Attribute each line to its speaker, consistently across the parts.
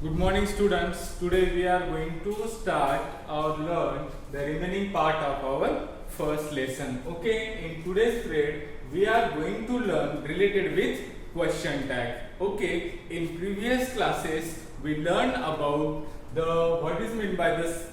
Speaker 1: Good morning, students. Today we are going to start or learn the remaining part of our first lesson. Okay, in today's period we are going to learn related with question tag. Okay, in previous classes we learned about the what is meant by this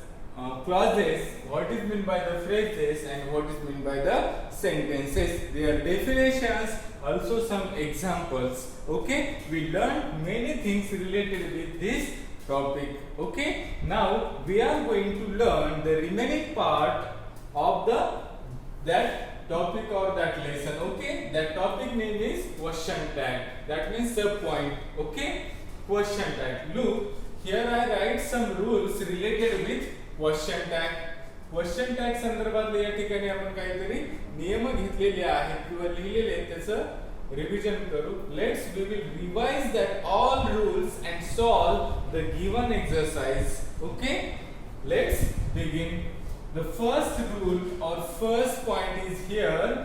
Speaker 1: clauses, what is meant by the phrases, and what is meant by the sentences. Their definitions, also some examples. Okay, we learned many things related with this topic. Okay, now we are going to learn the remaining part of the that topic or that lesson. Okay, that topic name is question tag. That means sub point. Okay, question tag. Look, here I write some rules related with question tag संदर्भात या ठिकाणी आपण काहीतरी नियम घेतलेले आहेत किंवा लिहिलेले आहेत त्याचं रिव्हिजन करू. Let's we will revise that all rules and solve the given exercise. Okay, let's begin. The first rule or first point is here.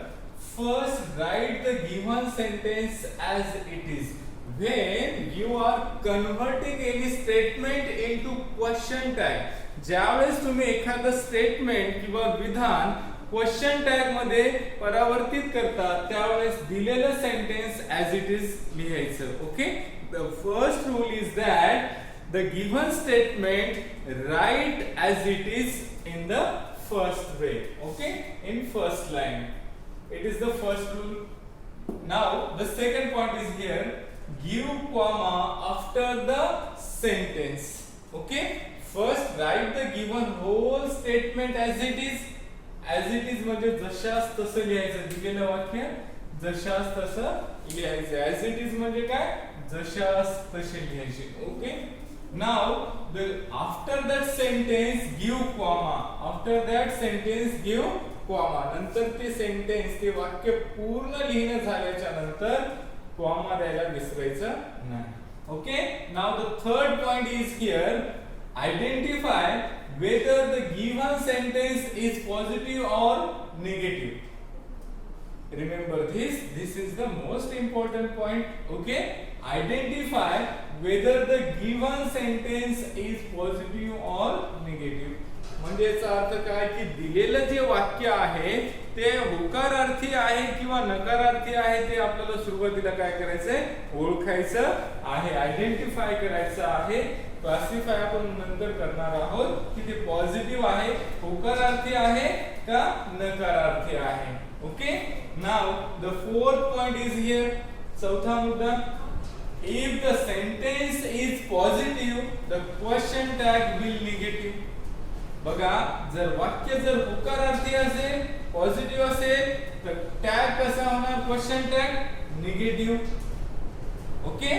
Speaker 1: First write the given sentence as it is. When you are converting any statement into question tag, ज्यावेळेस तुम्ही एखादं statement किंवा विधान question tag मध्ये परावर्तित करता त्यावेळेस दिलेलं सेंटेन्स ॲज इट इज लिहायचं. Okay, the first rule is that the given statement right as it is in the first way. Okay, in first line. It is the first rule. Now the second point is here. Give comma after the sentence. Okay, first write the given whole statement as it is. As it is म्हणजे जशास तसं लिहायचं. दिलेलं वाक्य जशास तसं लिहायचं. As it is म्हणजे काय, जशास तसे लिहायचे. Okay, now the after that sentence give comma. After that sentence give comma. नंतर ते सेंटेन्स ते वाक्य पूर्ण लिहिणं झाल्याच्या नंतर कॉमा द्यायला विसरायचं नाही. Okay, now the third point is here. Identify whether the given sentence is positive और negative. Remember this is the most important point. Okay, identify whether the given sentence is positive or negative. म्हणजे याचा अर्थ काय की दिलेलं जे वाक्य आहे ते होकारार्थी आहे किंवा नकारार्थी आहे ते आपल्याला सुरुवातीला काय करायचंय, ओळखायचं आहे, आयडेंटिफाय करायचं आहे. क्लासिफाय आपण नंतर करणार आहोत की ते पॉझिटिव्ह आहे, होकारार्थी आहे का नकारार्थी आहे. Okay, now the fourth point is here. चौथा मुद्दा. If the sentence is positive the question tag will negative. बघा, जर वाक्य जर होकारार्थी असेल, पॉझिटिव्ह असेल तर टॅग कसा होणार, question tag negative. Okay,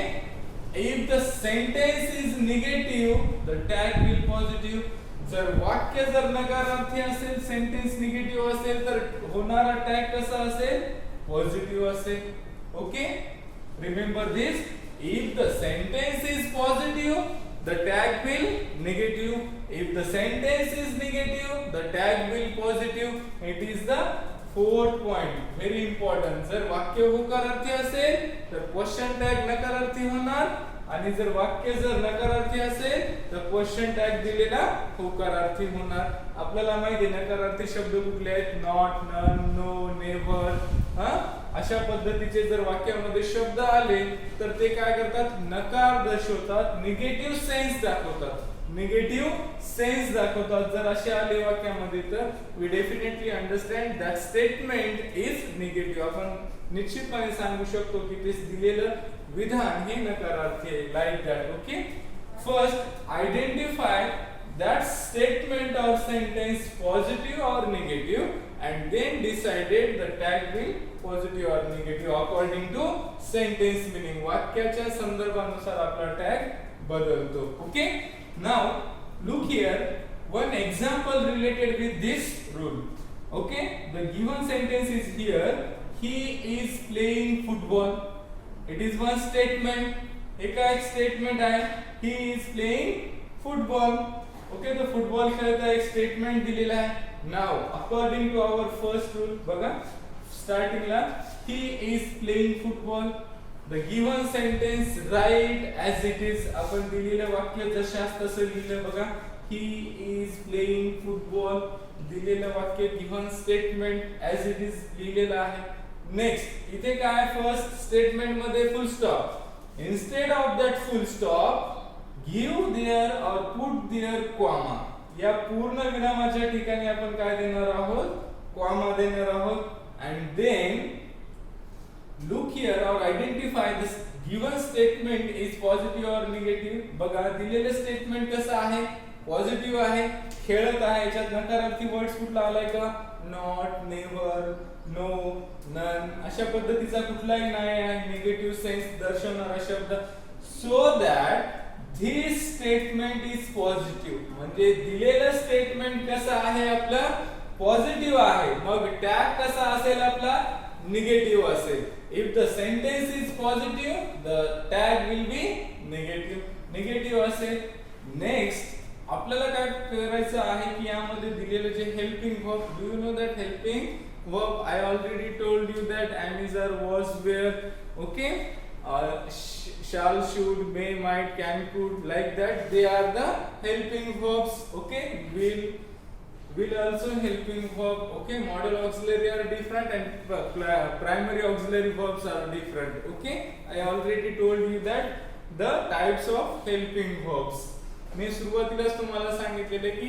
Speaker 1: if the sentence is negative the tag will positive. जर वाक्य जर नकारार्थी असेल, सेंटेन्स निगेटिव्ह असेल तर होणारा टॅग कसा असेल, पॉझिटिव्ह असेल. Okay, remember this. If the sentence is positive the tag will negative. If the sentence is negative the tag will positive. It is the fourth point, very important. जर वाक्य होकारार्थी असेल तर क्वेश्चन टॅग नकारार्थी होणार आणि जर वाक्य जर नकारार्थी असेल तर क्वेश्चन टॅग दिलेला होकारार्थी होणार. आपल्याला माहिती आहे नकारार्थी शब्द कुठले आहेत, नॉट, नन, नो, नेव्हर. अशा पद्धतीचे जर वाक्यामध्ये शब्द आले तर ते काय करतात, नकार दर्शवतात, निगेटिव्ह सेन्स दाखवतात, निगेटिव्ह सेन्स दाखवतात. जर असे आले वाक्यामध्ये तर we definitely understand that statement is negative. आपण निश्चितपणे सांगू शकतो की ते दिलेलं विधान हे नकारार्थी आहे, like that. Okay, first identify that statement or sentence positive or negative and then decided the tag will positive or negative according to sentence meaning. वाक्याच्या संदर्भानुसार आपला टॅग बदलतो. Okay, now look here, one example related with this rule. Okay, the given sentence is here. He is playing football. It is one statement. एक statement आहे, he is playing football. Okay, तो football खेळता एक statement दिलेला आहे. Now according to our first rule बघा, स्टार्टिंगला he is playing football. the given sentence write as it is. आपण दिलेलं वाक्य जशास तसं लिहिलं बघा. he is playing football. दिलेलं वाक्य given statement as it is लिहिलेलं आहे. नेक्स्ट इथे काय फर्स्ट स्टेटमेंट मध्ये full stop. Instead of that full stop give there or put there comma. या पूर्ण विरामाच्या ठिकाणी आपण काय देणार आहोत, कॉमा देणार आहोत. and then look here or identify this given statement is positive or negative. बघा दिलेले स्टेटमेंट कसं आहे, पॉझिटिव्ह आहे, खेळत आहे. याच्यात नकारार्थी वर्ड्स कुठला आलाय का, नॉट, नेव्हर, नो, नन अशा पद्धतीचा कुठलाही नाही आहे निगेटिव्ह सेन्स दर्शवणारा शब्द. So that this statement is positive. म्हणजे दिलेलं स्टेटमेंट कसं आहे आपलं, पॉझिटिव्ह आहे. मग टॅग कसा असेल आपला, निगेटिव्ह असेल. if the sentence is positive the tag will be negative. Negative असेल. नेक्स्ट आपल्याला काय करायचं आहे की यामध्ये दिलेले जे helping verb, do you know that helping verb, I already told you that am, is, are, was, were, okay, shall, should, may, might, can, could, like that, they are the helping verbs. Okay, will also helping verb. Okay, modal auxiliary are different and primary auxiliary verbs are different. Okay, I already told you that the types of helping verbs. मी सुरुवातीलाच तुम्हाला सांगितलेले की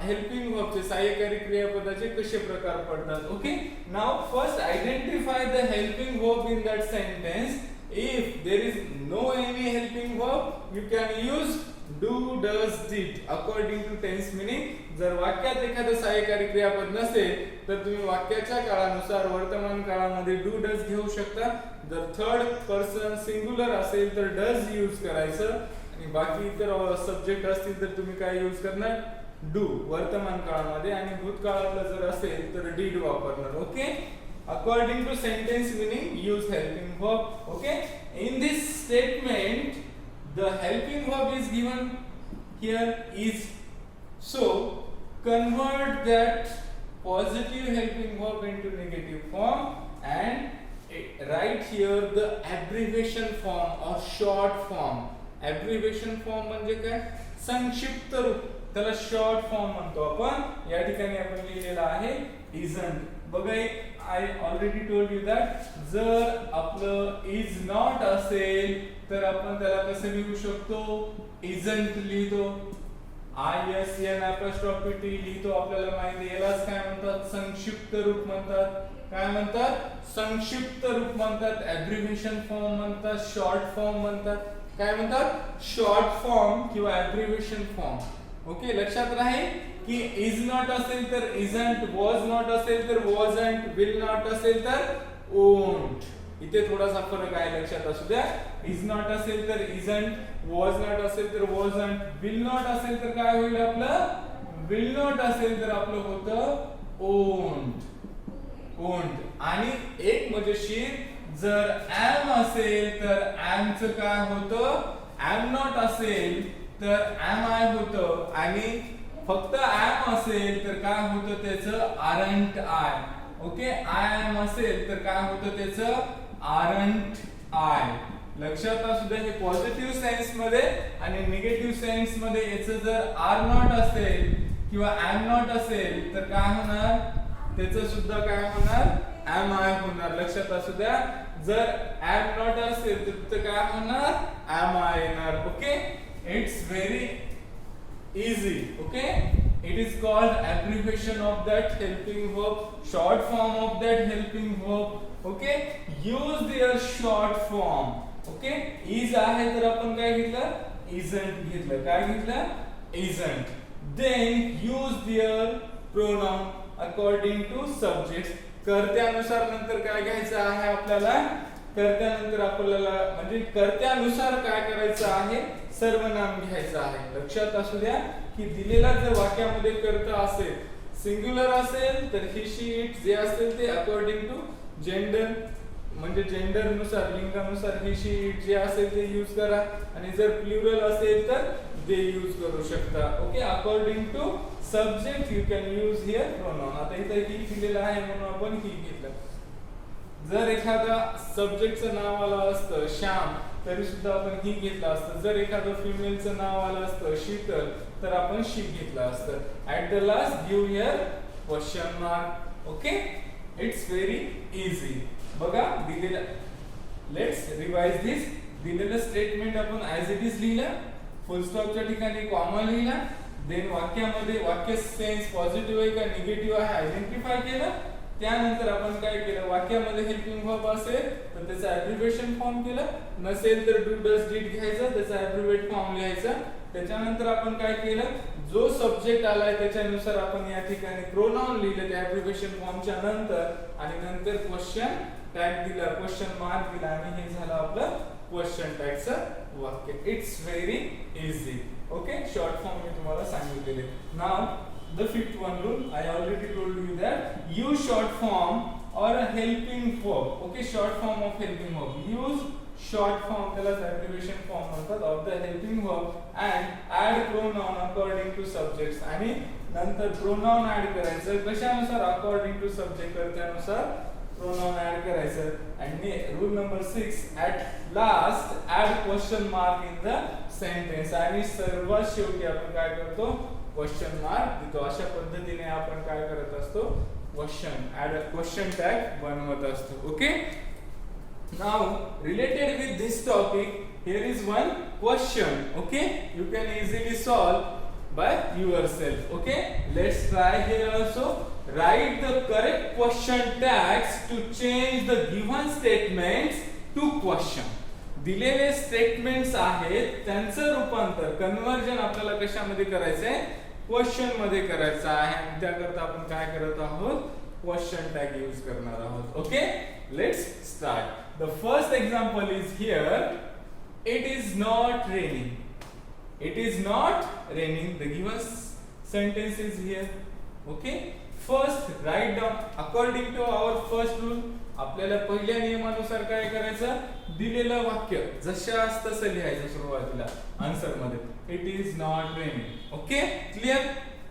Speaker 1: helping वर्बचे सहाय्यकारी क्रियापदाचे कसे प्रकार पडतात. Okay, now first identify the helping verb in that sentence. if there is no any helping verb you can use do, does, did according to tense meaning. जर वाक्यात एखादं सहाय्यकारी क्रियापद नसेल तर तुम्ही वाक्याच्या काळानुसार वर्तमान काळामध्ये do, does घेऊ शकता. जर थर्ड पर्सन सिंग्युलर असेल तर does यूज करायचं आणि बाकी इतर सब्जेक्ट असतील तर तुम्ही काय यूज करणार, डू वर्तमान काळामध्ये. आणि भूतकाळातला जर असेल तर did वापरणार. Okay, according to sentence meaning use helping verb. Okay, in this statement the helping verb is given here is. So convert that positive helping verb into negative form and write here the abbreviation form or short form. Abbreviation form म्हणजे काय, संक्षिप्त रूप, त्याला short form म्हणतो आपण. या ठिकाणी आपण लिहिलेला आहे isn't. बघा, I already told you that जर आपलं is not असेल तर आपण त्याला कसं लिहू शकतो, isn't लिहितो. ISN apostrophe T लिहितो. आपल्याला माहिती आहे यालाच काय म्हणतात, संक्षिप्त रूप म्हणतात. काय म्हणतात, संक्षिप्त रूप म्हणतात. ॲब्रिव्हिएशन फॉर्म म्हणतात, शॉर्ट फॉर्म म्हणतात. काय म्हणतात, शॉर्ट फॉर्म किंवा ॲब्रिव्हिएशन फॉर्म. ओके, लक्षात राहील की इज नॉट असेल तर isn't, was not असेल तर wasn't, will not असेल तर won't. इथे थोडासा फरक आहे, लक्षात असू द्या. इज नॉट असेल तर isn't, was not असेल तर wasn't, will not असेल तर काय होईल आपलं, will not असेल तर आपलं होतं won't. आणि एक मजेशीर, जर am असेल तर am चं काय होतं, am not असेल तर am I होतं. आणि फक्त am असेल तर काय होतं त्याचं, aren't I. Okay, I am असेल तर काय होतं त्याचं, aren't I. लक्षात असू द्या, हे पॉझिटिव्ह सेन्स मध्ये आणि निगेटिव्ह सेन्स मध्ये याचं जर आर नॉट असेल किंवा am not असेल तर काय होणार, त्याचं सुद्धा काय होणार, am I होणार. लक्षात असू द्या, जर am not असेल तर काय होणार, am I येणार. Okay, it's very easy. Okay, it is called abbreviation of that helping verb, short form of that helping verb. Okay, use their short form. Okay, is आहे तर आपण काय घेतलं, isn't घेतलं. काय घेतलं, isn't. Then use their pronoun according to subjects. कर्त्यानुसार नंतर काय घ्यायचं आहे आपल्याला, कर्त्यानंतर आपल्याला म्हणजे कर्त्यानुसार काय करायचं आहे, सर्वनाम घ्यायचं आहे. लक्षात असू द्या की दिलेला जर वाक्यामध्ये कर्ता असेल, सिंग्युलर असेल तर ही शी इट जे असेल ते अकॉर्डिंग टू जेंडर म्हणजे जेंडर नुसार, लिंगानुसार ही शी इट जे असेल ते यूज करा. आणि जर प्लुरल असेल तर दे यूज करू शकता. Okay, according to subject you can use here pronoun. आता इथे ही दिलेला आहे म्हणून आपण ही घेतलं. जर एखादा सब्जेक्टचं नाव आलं असतं श्याम तरी सुद्धा आपण ही घेतलं असतं. जर एखादं फिमेलचं नाव आलं असतं शीतल तर आपण शी घेतलं असतं. At the last give here question mark. Okay, it's very easy. बघा दिलेलं, लेट्स रिवाइज दिस. दिलेलं स्टेटमेंट आपण ऍज इट इज लिहिलं, फुल स्टॉपच्या ठिकाणी कॉमा लिहिला, देन वाक्यामध्ये वाक्य सेन्स पॉझिटिव्ह आहे का निगेटिव्ह आहे आयडेंटिफाय केलं. त्यानंतर आपण काय केलं, वाक्यामध्ये हेल्पिंग वर्ब असेल तर त्याचा ॲब्रिव्हिएशन फॉर्म केलं, नसेल तर डू डज डिड घ्यायचं, त्याचा ॲब्रिव्हिएट फॉर्म लिहायचा. त्याच्यानंतर आपण काय केलं, जो सब्जेक्ट आलाय त्याच्यानुसार आपण या ठिकाणी प्रोनाउन लिहिले त्या ॲब्रिव्हिएशन फॉर्मच्या नंतर, आणि नंतर क्वेश्चन टॅग दिला, क्वेश्चन मार्क दिला, आणि हे झालं आपलं क्वेश्चन टॅगचं वाक्य. It's very easy. Okay, short form मी तुम्हाला सांगितलेले. नाव the fifth one rule, I already told you that use short form or a helping verb. Okay, short form of helping verb. Use short form, त्याला abbreviation form म्हणतात, of the helping verb and add pronoun according to subjects. आणि नंतर pronoun add करायचं कशानुसार, according to subject, तर त्यानुसार pronoun add करायचं. आणि rule number 6, at last add question mark in the sentence. आणि सर्वात शेवटी आपण काय करतो, क्वेश्चन मार्क देतो. अशा पद्धतीने आपण काय करत असतो, question add a question tag बनवत असतो. Okay, now related with this topic here is one question. Okay, you can easily solve by yourself. Okay, let's try here also. Write the correct question tags to change the given statements to question. दिलेले statements आहेत त्यांचं रूपांतर, conversion आपल्याला कशामध्ये करायचंय, question मध्ये करायचं आहे. त्याकरता आपण काय करत आहोत, क्वेश्चन टॅग यूज करणार आहोत. Okay, let's start. The first example is here, it is not raining. It is not raining. The given sentence is here. Okay, first write down according to our first rule. आपल्याला पहिल्या नियमानुसार काय करायचं, दिलेलं वाक्य जशास तसं लिहायचं सुरुवातीला आन्सर मध्ये, it is not raining. Okay, clear.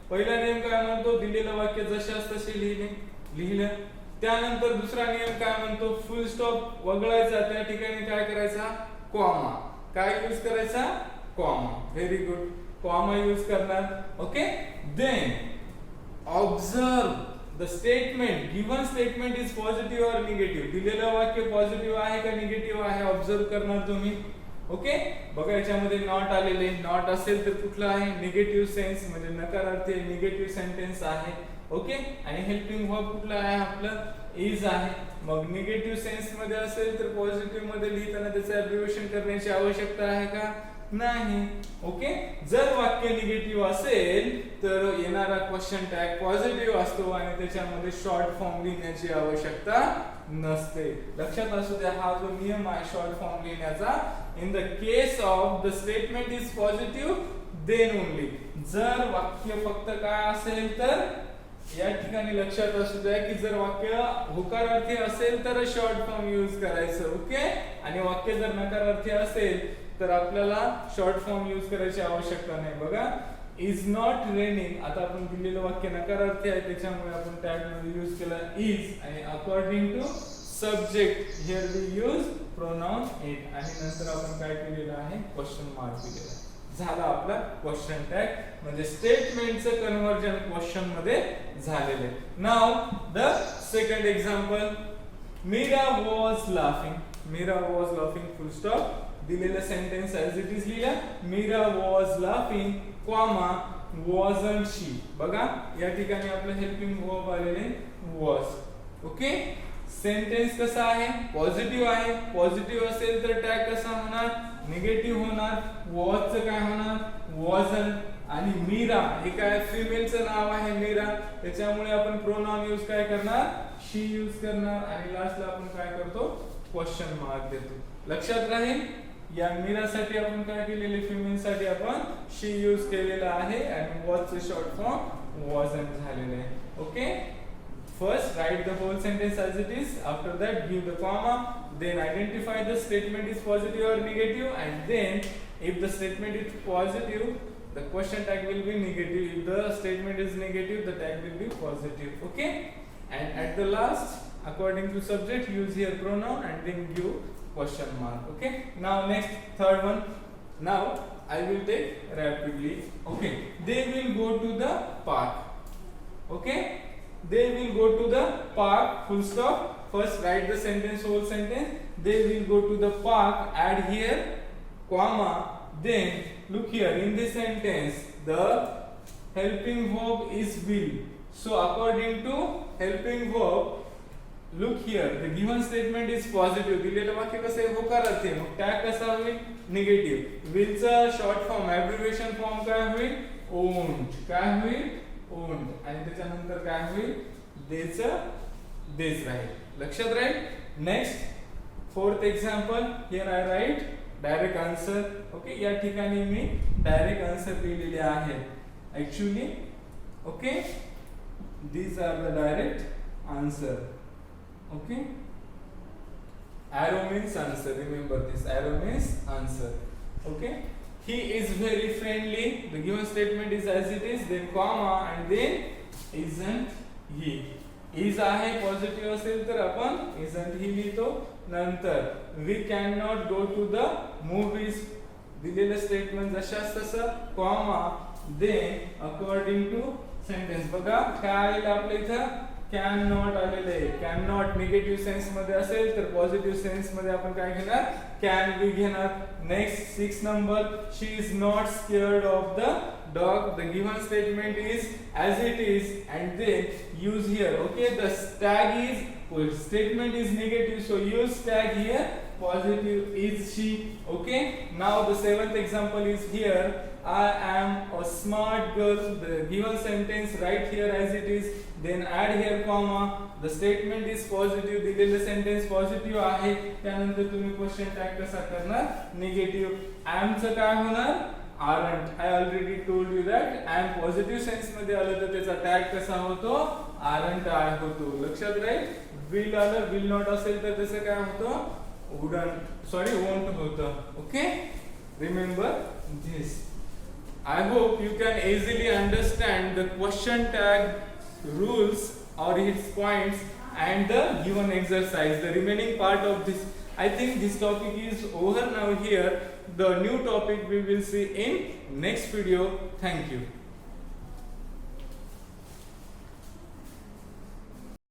Speaker 1: पहिला नियम काय म्हणतो, दिलेलं वाक्य जशास तसे लिहिलं. त्यानंतर दुसरा नियम काय म्हणतो, फुल स्टॉप वगळायचा, त्या ठिकाणी काय करायचा, कॉमा. काय यूज करायचा, comma. Very good, comma use करणार. Okay, then observe the statement, given statement is positive or negative. दिलेलं वाक्य पॉझिटिव्ह आहे का निगेटिव्ह आहे ऑब्झर्व करणार तुम्ही. ओके, बघा याच्यामध्ये नॉट आलेले, नॉट असेल तर कुठलं आहे, निगेटिव्ह सेन्स म्हणजे नकारार्थी निगेटिव्ह सेंटेन्स आहे. ओके, आणि हेल्पिंग वर्ब कुठलं आहे आपलं, इज आहे. मग निगेटिव्ह सेन्स मध्ये असेल तर पॉझिटिव्ह मध्ये लिहिताना त्याचं ॲब्रिव्हिएशन करण्याची आवश्यकता आहे का, नाही. ओके, जर वाक्य निगेटिव्ह असेल तर येणारा क्वेश्चन टॅग पॉझिटिव्ह असतो आणि त्याच्यामध्ये शॉर्ट फॉर्म लिहिण्याची आवश्यकता नसते. लक्षात असू द्या, हा जो नियम आहे शॉर्ट फॉर्म लिहिण्याचा, in the case of the statement is positive then only. जर वाक्य फक्त काय असेल तर या ठिकाणी लक्षात असू द्या की जर वाक्य होकारार्थी असेल तर शॉर्ट फॉर्म यूज करायचं. ओके, आणि वाक्य जर नकारार्थी असेल तर आपल्याला शॉर्ट फॉर्म यूज करायची आवश्यकता नाही. बघा, इज नॉट रेनिंग, आता आपण दिलेलं वाक्य नकारार्थी आहे त्याच्यामुळे आपण टॅग मध्ये यूज केला इज, आणि according to subject here we use pronoun it, आणि नंतर आपण काय केलेलं आहे, क्वेश्चन मार्क दिलेला. झाला आपला क्वेश्चन टॅग, म्हणजे स्टेटमेंटचं कन्वर्जन क्वेश्चन मध्ये झालेले. Now the second example, Meera was laughing. Meera was laughing full stop. दिलेलं सेंटेन्स ऍज इट इज लिहिला, Meera was laughing comma wasn't she. बघा या ठिकाणी आपलं हेल्पिंग वर्ब आलेले वॉज. ओके, सेंटेन्स कसा आहे, पॉझिटिव्ह आहे. पॉझिटिव्ह असेल तर टॅग कसा होणार, निगेटिव्ह होणार. वॉजचं काय होणार, वॉजंट. आणि मीरा हे काय फिमेलचं नाव आहे मीरा, त्याच्यामुळे आपण प्रोनाउन यूज काय करणार, शी यूज करणार. आणि लास्टला आपण काय करतो, क्वेश्चन मार्क देतो. लक्षात राहील, या मीरासाठी आपण काय केलेले, फिमेल साठी आपण शी यूज केलेला आहे आणि वॉजचं शॉर्ट फॉर्म वॉजंट झालेले आहे. Okay, first write the whole sentence as it is, after that give the comma, then identify the statement is positive or negative, and then if the statement is positive the question tag will be negative, if the statement is negative the tag will be positive. Okay, and at the last According to subject, use here pronoun and then give question mark. Okay. Now next third one. Now I will take rapidly. Okay. They will go to the park. Okay. They will go to the park. Full stop. First write the sentence, whole sentence. They will go to the park. Add here comma. Then look here in this sentence the helping verb is will. So according to helping verb, look here the given statement is positive. दिलेलं वाक्य कसं आहे होकारार्थी आहे. मग tag कसा होईल negative. will चा शॉर्ट फॉर्म ॲब्रिव्हिएशन फॉर्म काय होईल owned. काय होईल owned. आणि त्याच्यानंतर काय होईल देचं देच राहील. लक्षात राहील. Next fourth example here I write direct answer. Okay या ठिकाणी मी डायरेक्ट आन्सर लिहिलेले आहे actually. Okay these are the direct answer. Okay, arrow means answer. Remember this, arrow means answer. Okay, he is very friendly. The given statement is as it is, then comma and then isn't he. is आहे positive असेल तर आपण isn't he लिहितो. नंतर we cannot go to the movies. दिलेलं statement जशास तसं comma then according to sentence. बघा काय आलेलं आपल्या इथं कॅन नॉट आलेलं आहे. कॅन नॉट निगेटिव्ह सेन्स मध्ये असेल तर पॉझिटिव्ह सेन्स मध्ये आपण काय घेणार कॅन बी घेणार. Next 6 number she is not scared of the dog. The given statement is as it is and then use here. Okay, the tag is statement is negative, so use tag here positive is she. Okay, now the seventh example is here. I am a smart girl. The given sentence right here as it is, then add here comma. The statement is positive. दिलेलं sentence positive आहे. त्यानंतर तुम्ही question tag कसा करणार negative. am चं काय होणार aren't. I already told you that am positive sense मध्ये आलं तर त्याचा टॅग कसा होतो aren't आय होतो. लक्षात राहील. will आलं will not असेल तर त्याचं काय होतं wouldn't won't होतं. Okay remember this. I hope you can easily understand the question tag rules or its points and the given exercise. The remaining part of this, I think this topic is over now here. The new topic we will see in next video. Thank you.